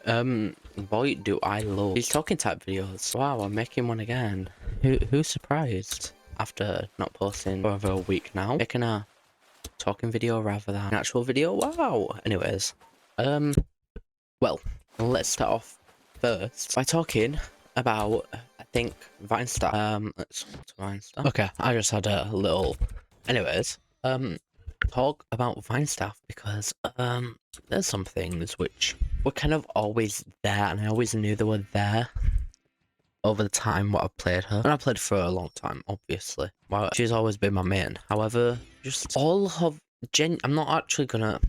Boy, do I love these talking type videos. Wow, I'm making one again. Who's surprised? After not posting for over a week now, making a talking video rather than an actual video. Wow. Anyways, well, let's start off first by talking about, I think, Vine stuff. Let's go to Vine stuff. Okay, I just had a little. Anyways, talk about Vine stuff because there's some things which were kind of always there, and I always knew they were there over the time what I've played her. And I played for a long time, obviously. Well, she's always been my main. However, just all of I'm not actually gonna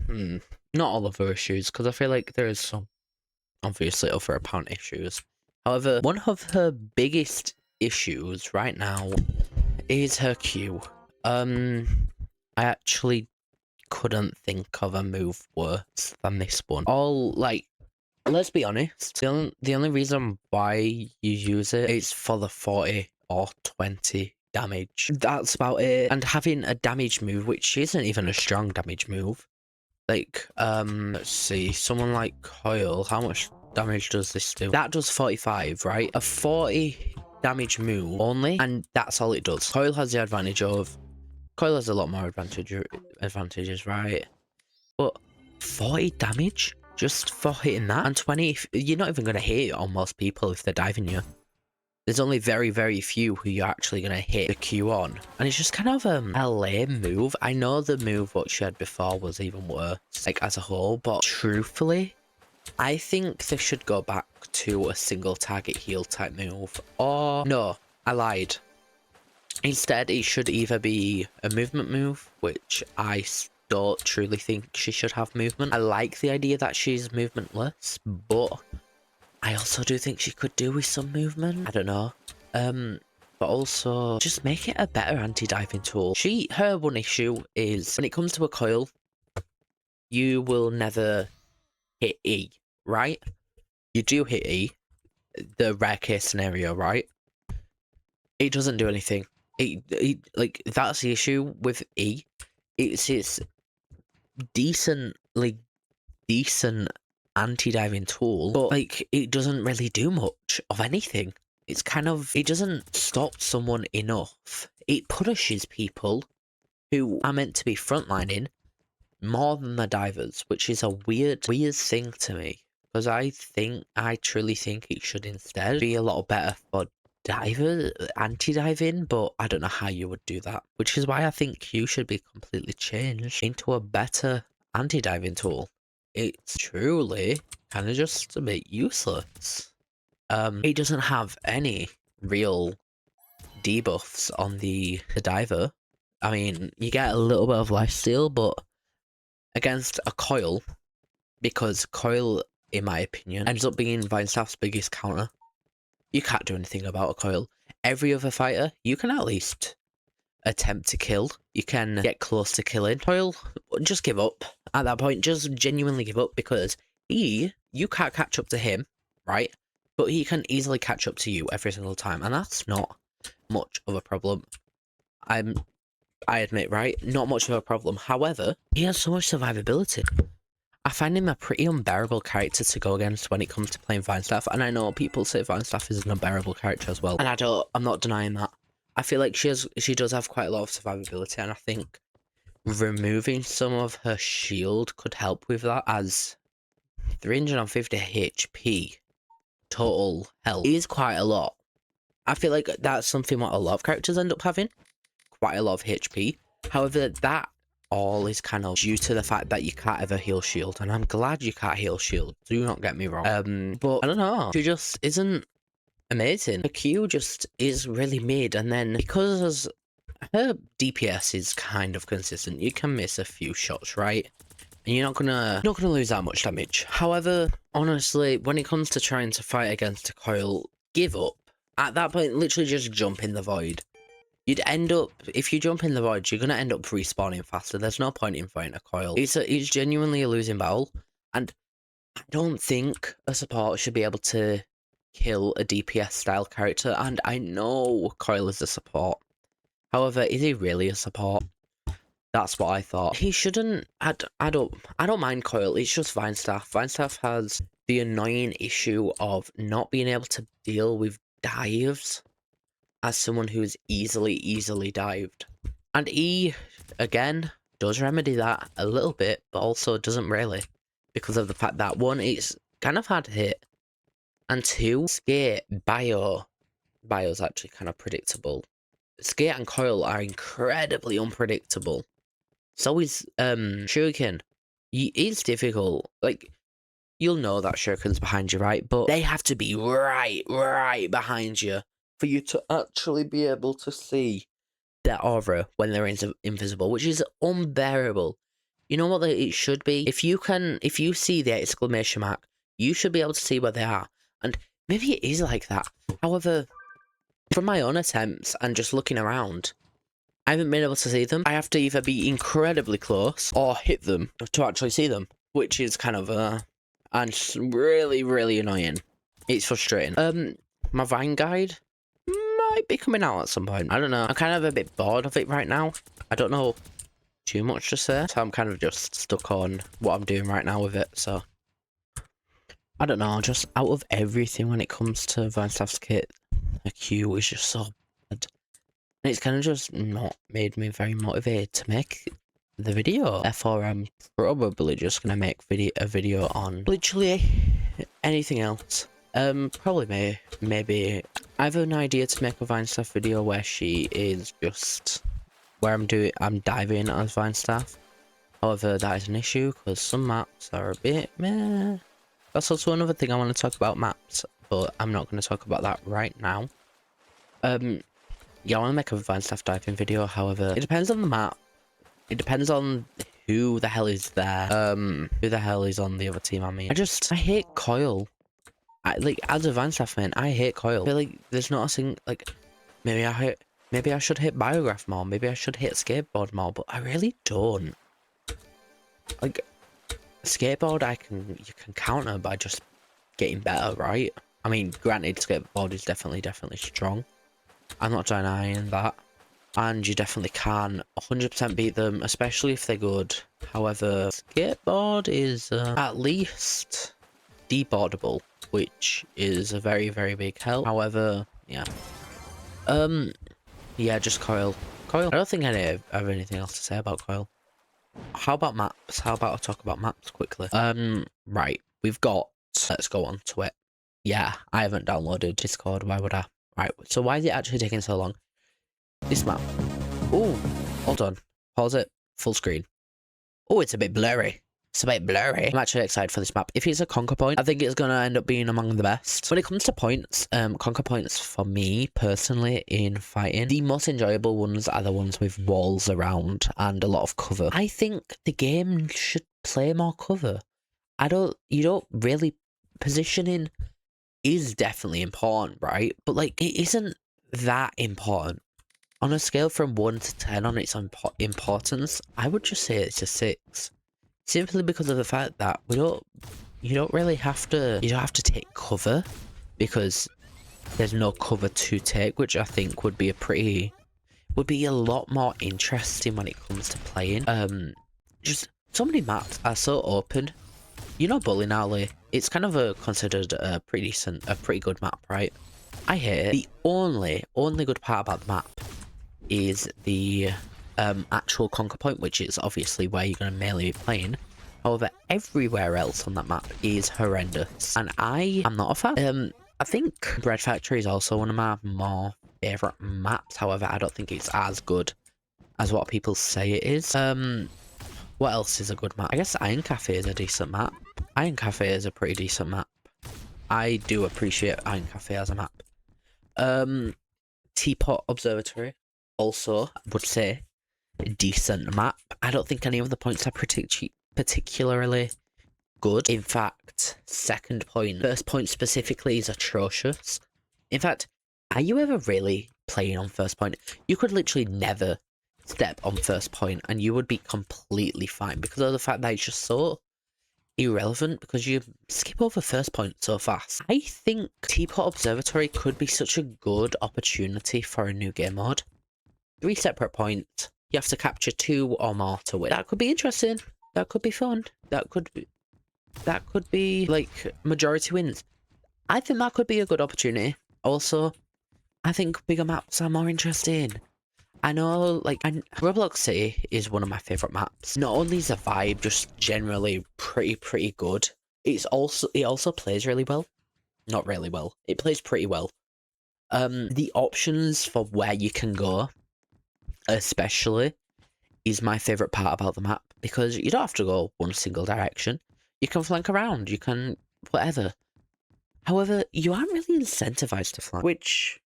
not all of her issues, because I feel like there is some obviously other apparent issues. However, one of her biggest issues right now is her Q. I actually couldn't think of a move worse than this one. Let's be honest, the only reason why you use it is for the 40 or 20 damage. That's about it. And having a damage move, which isn't even a strong damage move. Like, let's see, someone like Coil, how much damage does this do? That does 45, right? A 40 damage move only, and that's all it does. Coil has the advantage of... Coil has a lot more advantages, right? But 40 damage just for hitting that, and 20, you're not even going to hit on most people if they're diving you. There's only very, very few who you're actually going to hit the Q on. And it's just kind of a lame move. I know the move what she had before was even worse, like as a whole, but truthfully, I think they should go back to a single target heal type move. Or, no, I lied. Instead, it should either be a movement move, which I don't truly think she should have movement. I like the idea that she's movementless, but I also do think she could do with some movement. I don't know. But also just make it a better anti-diving tool. Her one issue is when it comes to a coil, you will never hit E, right? You do hit E, the rare case scenario, right? It doesn't do anything. Like, that's the issue with E. It's decent anti-diving tool, but like it doesn't really do much of anything. It's kind of, it doesn't stop someone enough. It punishes people who are meant to be frontlining more than the divers, which is a weird thing to me, because I truly think it should instead be a lot better for anti-diving, but I don't know how you would do that, which is why I think Q should be completely changed into a better anti-diving tool. It's truly kind of just a bit useless. It doesn't have any real debuffs on the diver. I mean, you get a little bit of lifesteal, but against a coil, because coil, in my opinion, ends up being Vinestaff's biggest counter, you can't do anything about a coil. Every other fighter, you can at least attempt to kill. You can get close to killing. Coil, just give up. At that point, just genuinely give up, because you can't catch up to him, right? But he can easily catch up to you every single time, and that's not much of a problem. I admit, right? Not much of a problem. However, he has so much survivability. I find him a pretty unbearable character to go against when it comes to playing Vinestaff, and I know people say Vinestaff is an unbearable character as well, and I'm not denying that. I feel like she does have quite a lot of survivability, and I think removing some of her shield could help with that, as 350 HP total health is quite a lot. I feel like that's something what a lot of characters end up having, quite a lot of HP. However, that all is kind of due to the fact that you can't ever heal shield, and I'm glad you can't heal shield, do not get me wrong. But I don't know, she just isn't amazing. Her Q just is really mid, and then because her DPS is kind of consistent, you can miss a few shots, right? And you're not gonna lose that much damage. However, honestly, when it comes to trying to fight against a coil, give up. At that point, literally just jump in the void. You'd end up, if you jump in the void, you're gonna end up respawning faster. There's no point in fighting a coil. It's genuinely a losing battle, and I don't think a support should be able to kill a DPS style character, and I know Coil is a support. However, is he really a support? That's what I thought. He shouldn't. I don't mind Coil. It's just Vinestaff. Vinestaff has the annoying issue of not being able to deal with dives as someone who's easily dived. And E, again, does remedy that a little bit, but also doesn't really. Because of the fact that, one, it's kind of hard to hit. And two, skate, bio's actually kind of predictable. Skate and coil are incredibly unpredictable. So is shuriken. It's difficult. Like, you'll know that shuriken's behind you, right? But they have to be right behind you for you to actually be able to see their aura when they're invisible, which is unbearable. You know what it should be? If you see the exclamation mark, you should be able to see where they are. And maybe it is like that. However, from my own attempts and just looking around, I haven't been able to see them. I have to either be incredibly close or hit them to actually see them, which is kind of and really annoying. It's frustrating. My Vine guide might be coming out at some point. I don't know. I'm kind of a bit bored of it right now. I don't know too much to say, so I'm kind of just stuck on what I'm doing right now with it. So I don't know. Just out of everything when it comes to Vinestaff's kit, the queue is just so bad. And it's kind of just not made me very motivated to make the video. Therefore, I'm probably just gonna make a video on literally anything else. Probably maybe I have an idea to make a Vinestaff video where she is just where I'm diving as Vinestaff. However, that is an issue because some maps are a bit meh. That's also another thing I want to talk about, maps, but I'm not going to talk about that right now. Yeah, I want to make a Vinestaff diving video. However, it depends on the map. It depends on who the hell is there. Who the hell is on the other team? I mean, I hate coil. Like, as a Vinestaff man, I hate coil. I feel like there's not a single, like, maybe I should hit biograph more. Maybe I should hit skateboard more, but I really don't. Like, skateboard, you can counter by just getting better, right? I mean, granted, skateboard is definitely strong. I'm not denying that. And you definitely can 100% beat them, especially if they're good. However, skateboard is at least deboardable, which is a very big help. However, yeah. Yeah, just coil. I don't think I have anything else to say about coil. How about maps? How about I talk about maps quickly? Right, we've got, let's go on to it. Yeah, I haven't downloaded Discord, why would I? Right, so why is it actually taking so long? This map. Oh, hold on. Pause it. Full screen. Oh, it's a bit blurry. I'm actually excited for this map. If it's a conquer point, I think it's going to end up being among the best. When it comes to points, conquer points for me, personally, in Phighting, the most enjoyable ones are the ones with walls around and a lot of cover. I think the game should play more cover. You don't really, positioning is definitely important, right? But, like, it isn't that important. On a scale from 1 to 10 on its importance, I would just say it's a 6. Simply because of the fact that you don't have to take cover, because there's no cover to take, which I think would be a lot more interesting when it comes to playing. Just so many maps are so open. You know, Bowling Alley, it's kind of considered a pretty good map, right? I hate it. The only good part about the map is the actual conquer point, which is obviously where you're going to mainly be playing. However, everywhere else on that map is horrendous, and I am not a fan. I think Bread Factory is also one of my more favourite maps. However, I don't think it's as good as what people say it is. What else is a good map? I guess Iron Cafe is a decent map. Iron Cafe is a pretty decent map. I do appreciate Iron Cafe as a map. Teapot Observatory, also, I would say, a decent map. I don't think any of the points are particularly good. In fact, first point specifically is atrocious. In fact, are you ever really playing on first point? You could literally never step on first point and you would be completely fine because of the fact that it's just so irrelevant, because you skip over first point so fast. I think Teapot Observatory could be such a good opportunity for a new game mode. 3 separate points. You have to capture 2 or more to win. That could be interesting. That could be fun. That could be... that could be like majority wins. I think that could be a good opportunity. Also, I think bigger maps are more interesting. I know, like, Roblox City is one of my favorite maps. Not only is the vibe just generally pretty good, it also plays really well. Not really well. It plays pretty well. The options for where you can go, especially, is my favorite part about the map, because you don't have to go one single direction. You can flank around. You can whatever. However, you aren't really incentivized to flank, which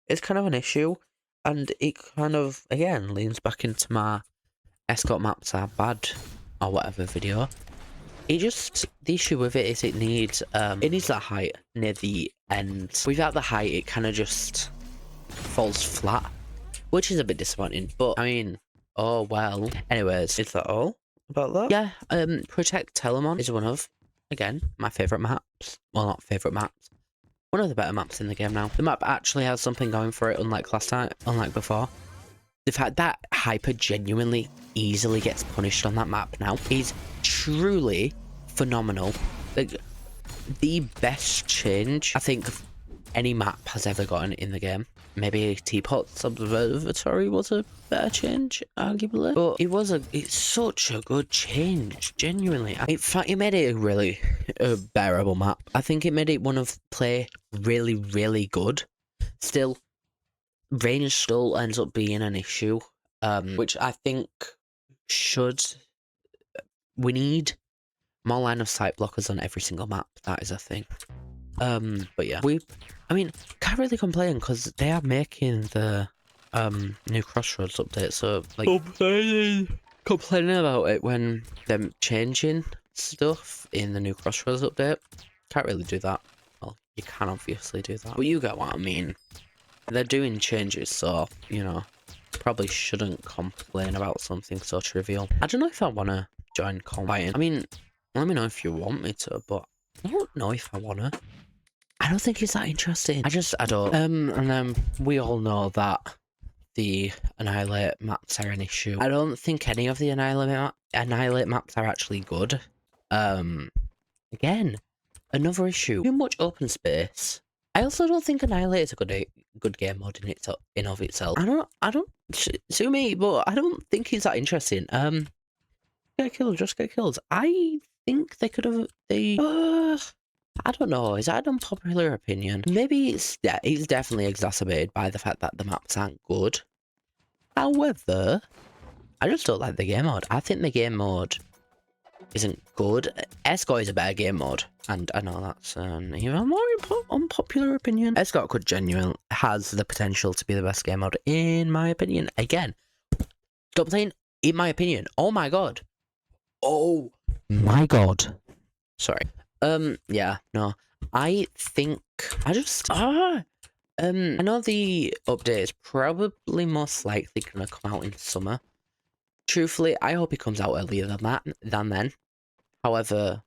is kind of an issue, and it kind of again leans back into my escort maps are bad or whatever video. The issue with it is it needs that height near the end. Without the height, it kind of just falls flat, which is a bit disappointing. But I mean, oh well. Anyways, is that all about that? Yeah. Protect Telemon is one of, again, my favorite maps. Well, not favorite maps. One of the better maps in the game now. The map actually has something going for it, unlike before. The fact that Hyper genuinely easily gets punished on that map now is truly phenomenal. Like, the best change I think any map has ever gotten in the game. Maybe Teapot's Observatory was a better change, arguably. But it's such a good change, genuinely. It made it a really bearable map. I think it made it one of play really good. Still, range still ends up being an issue, which I think we need more line of sight blockers on every single map. That is a thing. But yeah, I mean, can't really complain because they are making the new Crossroads update, so like complaining about it when they're changing stuff in the new Crossroads update, can't really do that. Well, you can obviously do that, but you get what I mean. They're doing changes, so, you know, probably shouldn't complain about something so trivial. I don't know if I want to join combating. I mean, let me know if you want me to, but I don't know if I want to. I don't think it's that interesting. I don't. And then we all know that the Annihilate maps are an issue. I don't think any of the Annihilate maps are actually good. Again, another issue. Too much open space. I also don't think Annihilate is a good game mode in of itself. I don't sue me, but I don't think it's that interesting. Get killed, just get killed. I think they could have I don't know. Is that an unpopular opinion? Maybe it's definitely exacerbated by the fact that the maps aren't good. However, I just don't like the game mode. I think the game mode isn't good. Escort is a better game mode, and I know that's an even more unpopular opinion. Escort has the potential to be the best game mode, in my opinion. Again, stop saying in my opinion. Oh my god. Oh my god. Sorry. Yeah, no. I think I know the update is probably most likely gonna come out in summer. Truthfully, I hope it comes out earlier than then. However,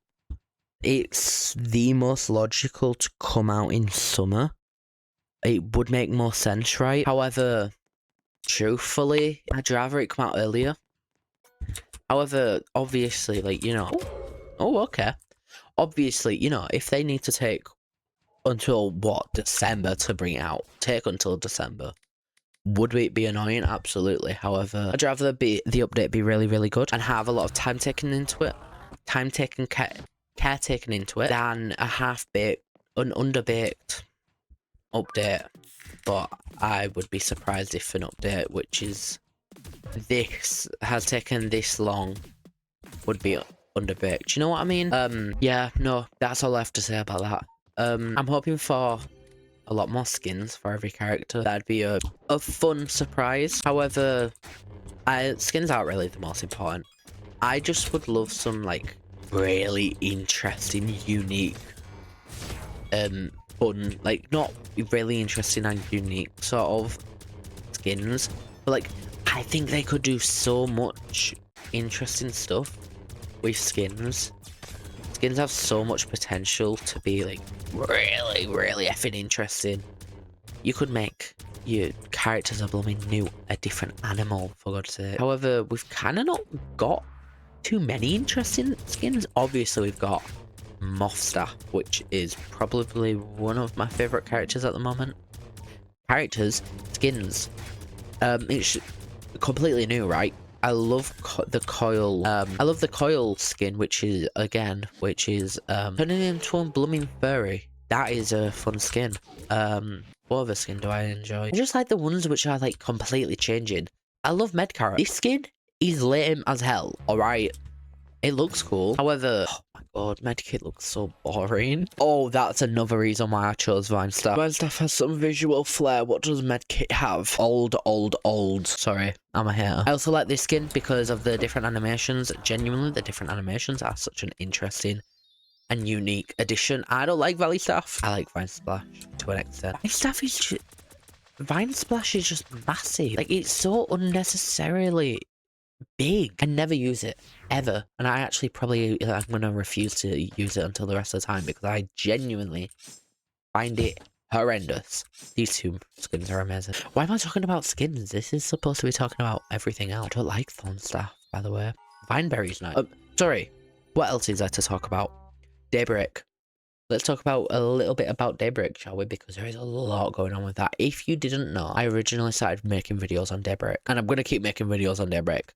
it's the most logical to come out in summer. It would make more sense, right? However, truthfully, I'd rather it come out earlier. However, obviously, like, you know... Oh, okay. Obviously, you know, if they need to take until, what, December to bring it out, take until December. Would it be annoying? Absolutely. However, I'd rather the update be really good and have a lot of time taken into it. Care taken into it than a half-baked, an underbaked update. But I would be surprised if an update which is has taken this long would be underbaked. You know what I mean? Yeah, no, that's all I have to say about that. I'm hoping for a lot more skins for every character. That'd be a fun surprise. However, skins aren't really the most important. I just would love some, like, really interesting, unique, fun, like, not really interesting and unique sort of skins, but, like, I think they could do so much interesting stuff with skins. Skins have so much potential to be, like, really effing interesting. You could make your characters a blooming new, a different animal, for God's sake. However, we've kind of not got too many interesting skins. Obviously, we've got Mothstaff, which is probably one of my favorite characters at the moment. Characters, skins. It's completely new, right? I love the coil. I love the coil skin, which is turning into a blooming furry. That is a fun skin. What other skin do I enjoy? I just like the ones which are like completely changing. I love Medcarrot. This skin is lame as hell. All right. It looks cool. However, oh my god, Medkit looks so boring. Oh, that's another reason why I chose Vinestaff. Vinestaff has some visual flair. What does Medkit have? Old. Sorry, I'm a hater. I also like this skin because of the different animations. Genuinely, the different animations are such an interesting and unique addition. I don't like Valley Staff. I like Vine Splash to an extent. Vine Splash is just massive. Like, it's so unnecessarily big. I never use it ever, and I actually probably I'm gonna refuse to use it until the rest of the time because I genuinely find it horrendous. These two skins are amazing. Why am I talking about skins? This is supposed to be talking about everything else. I don't like Thornstaff, by the way. Vineberry's nice. Sorry, what else is there to talk about? Daybreak. Let's talk about a little bit about Daybreak, shall we? Because there is a lot going on with that. If you didn't know, I originally started making videos on Daybreak, and I'm gonna keep making videos on Daybreak.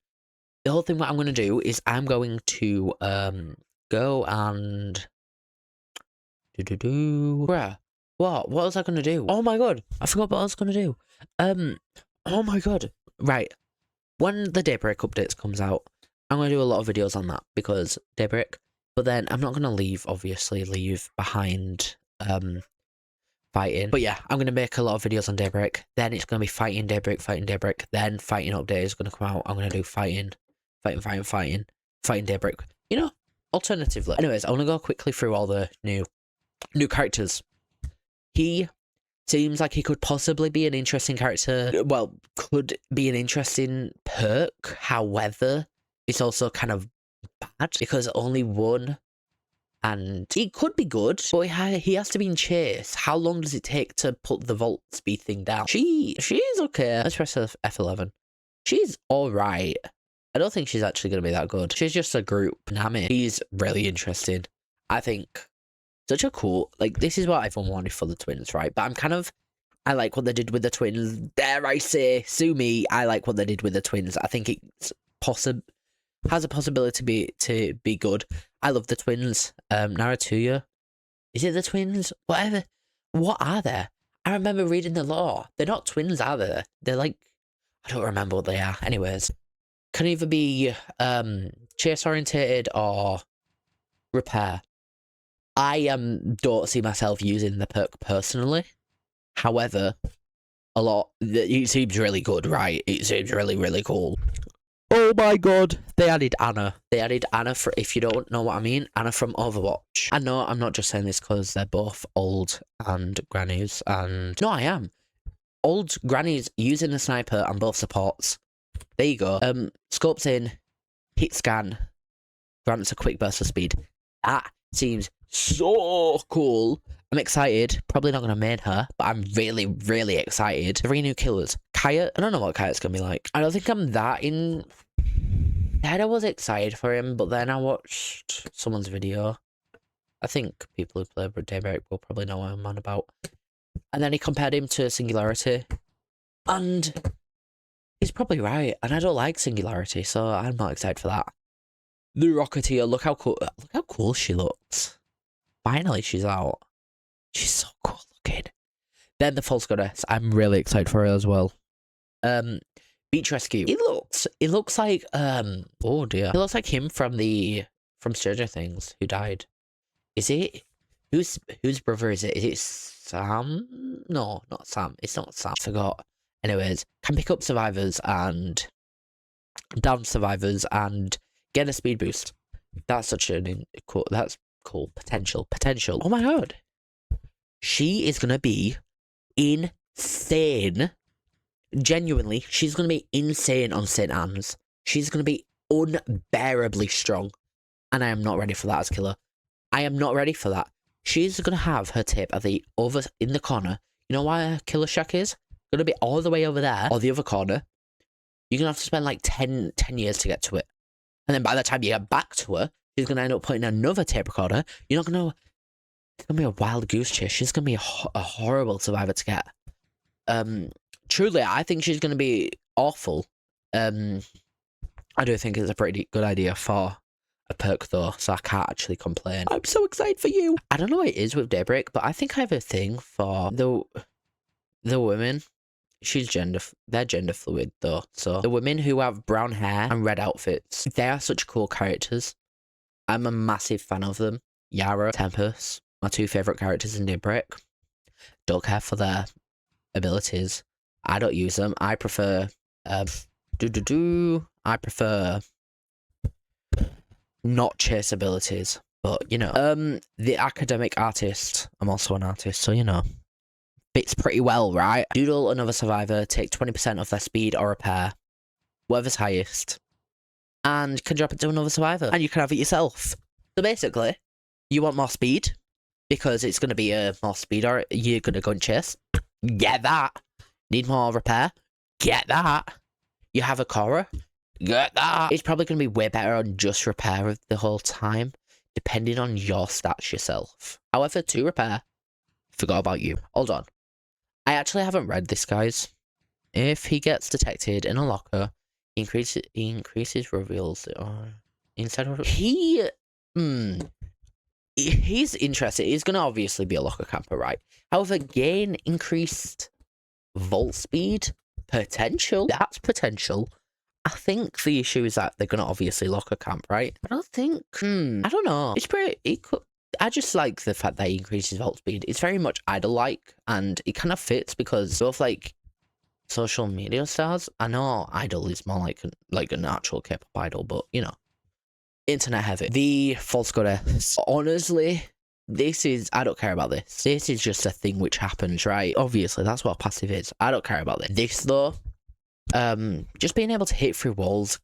The whole thing what I'm going to do is I'm going to go and bruh, what was I going to do? Oh my god, I forgot what I was going to do. Oh my god. Right, when the Daybreak updates comes out, I'm going to do a lot of videos on that because Daybreak, but then I'm not going to leave behind Phighting. But yeah, I'm going to make a lot of videos on Daybreak. Then it's going to be Phighting Daybreak. Then Phighting update is going to come out. I'm going to do Phighting Daybreak. You know, alternatively. Anyways, I want to go quickly through all the new characters. He seems like he could possibly be an interesting character. Well, could be an interesting perk. However, it's also kind of bad because only one. And he could be good, but he has to be in chase. How long does it take to put the vault speed thing down? She is okay. Let's press F11. She's alright. I don't think she's actually going to be that good. She's just a group. Nami. He's really interesting. I think such a cool... Like, this is what everyone wanted for the twins, right? But I like what they did with the twins. Dare I say, sue me. I like what they did with the twins. I think it's has a possibility to be good. I love the twins. Naratuya. Is it the twins? Whatever. What are they? I remember reading the lore. They're not twins, are they? They're like... I don't remember what they are. Anyways. Can either be chase orientated or repair. I don't see myself using the perk personally. However, it seems really good, right? It seems really cool. Oh my god, they added Anna. They added Anna for, if you don't know what I mean, Anna from Overwatch. I know I'm not just saying this because they're both old and grannies, and no, I am. Old grannies using a sniper and both supports. There you go. Scopes in, hit scan, grants a quick burst of speed. That seems so cool. I'm excited. Probably not going to main her, but I'm really excited. 3 new killers. Kaya, I don't know what Kaya's going to be like. I don't think I'm that in... I was excited for him, but then I watched someone's video. I think people who play Daybreak will probably know what I'm on about. And then he compared him to Singularity. And he's probably right. And I don't like Singularity, so I'm not excited for that. The Rocketeer, look how cool she looks. Finally, she's out. She's so cool looking. Then the False Goddess. I'm really excited for her as well. Beach Rescue. It looks like oh dear. It looks like him from Stranger Things who died. Is it? Whose brother is it? Is it Sam? No, not Sam. It's not Sam. I forgot. Anyways, can pick up survivors and down survivors and get a speed boost. That's such an cool. That's cool. Potential. Oh my god. She is gonna be insane. Genuinely, she's gonna be insane on St. Anne's. She's gonna be unbearably strong. And I am not ready for that as killer. I am not ready for that. She's gonna have her tip at the over in the corner. You know why her killer shack is? Gonna be all the way over there or the other corner. You're gonna have to spend like 10 years to get to it. And then by the time you get back to her, she's going to end up putting another tape recorder. You're not going to... It's going to be a wild goose chase. She's going to be a horrible survivor to get. Truly, I think she's going to be awful. I do think it's a pretty good idea for a perk, though, so I can't actually complain. I'm so excited for you. I don't know what it is with Daybreak, but I think I have a thing for the women. They're gender fluid, though. So the women who have brown hair and red outfits, they are such cool characters. I'm a massive fan of them. Yara, Tempest, my two favourite characters in Daybreak. Don't care for their abilities. I don't use them. I prefer I prefer not chase abilities, but you know, the academic artist. I'm also an artist, so you know, fits pretty well, right? Doodle another survivor, take 20% of their speed or repair, whatever's highest, and can drop it to another survivor, and you can have it yourself. So basically, you want more speed because it's going to be a more speed, or you're going to go and chase. Get that. Need more repair. Get that. You have a Cora. Get that. It's probably going to be way better on just repair the whole time, depending on your stats yourself. However, to repair, forgot about you. Hold on. I actually haven't read this, guys. If he gets detected in a locker, he increases reveals instead of he's interested. He's going to obviously be a locker camper, right? However, gain increased vault speed potential. That's potential. I think the issue is that they're going to obviously lock a camp, right? I don't think... I don't know. It's pretty... I just like the fact that he increases vault speed. It's very much idol-like, and it kind of fits because both, like, social media stars... I know idol is more like an actual K-pop idol, but, you know, internet heavy. The false goddess. Honestly, this is... I don't care about this. This is just a thing which happens, right? Obviously, that's what passive is. I don't care about this. This, though... just being able to hit through walls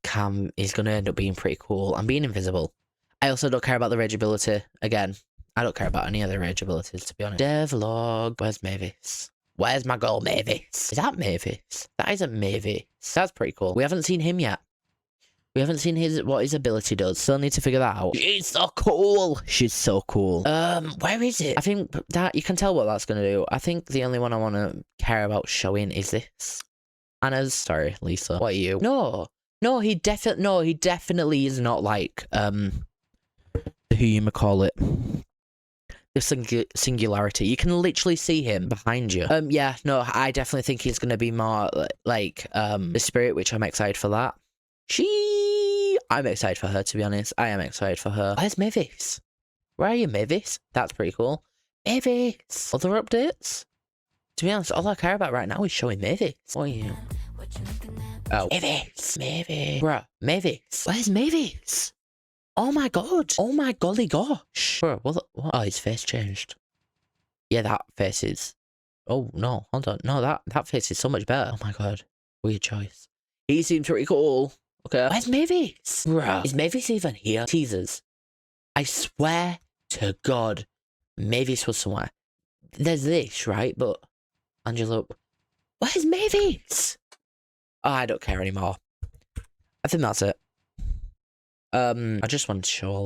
is going to end up being pretty cool, and being invisible. I also don't care about the rage ability. Again, I don't care about any other rage abilities, to be honest. Devlog. Where's Mavis? Where's my girl Mavis? Is that Mavis? That isn't Mavis. That's pretty cool. We haven't seen him yet. We haven't seen what his ability does. Still need to figure that out. She's so cool. She's so cool. Where is it? I think that you can tell what that's going to do. I think the only one I want to care about showing is this. Anna's, sorry, Lisa. What are you? No, he definitely is not like, who you may call it. The singularity. You can literally see him behind you. Yeah, no, I definitely think he's gonna be more like, the spirit, which I'm excited for that. I'm excited for her, to be honest. I am excited for her. Where's Mavis? Where are you, Mavis? That's pretty cool. Mavis! Other updates? To be honest, all I care about right now is showing Mavis. What are you? Oh. Mavis! Mavis! Bruh, Mavis! Where's Mavis? Oh my god! Oh my golly gosh! Bruh, what? Oh, his face changed. Yeah, that face is... Oh, no, hold on. No, that face is so much better. Oh my god. Weird choice. He seems pretty cool. Okay. Where's Mavis? Bruh. Is Mavis even here? Teasers. I swear to god, Mavis was somewhere. There's this, right? But... Angela... Where's Mavis? Oh, I don't care anymore. I think that's it. I just wanted to show all that.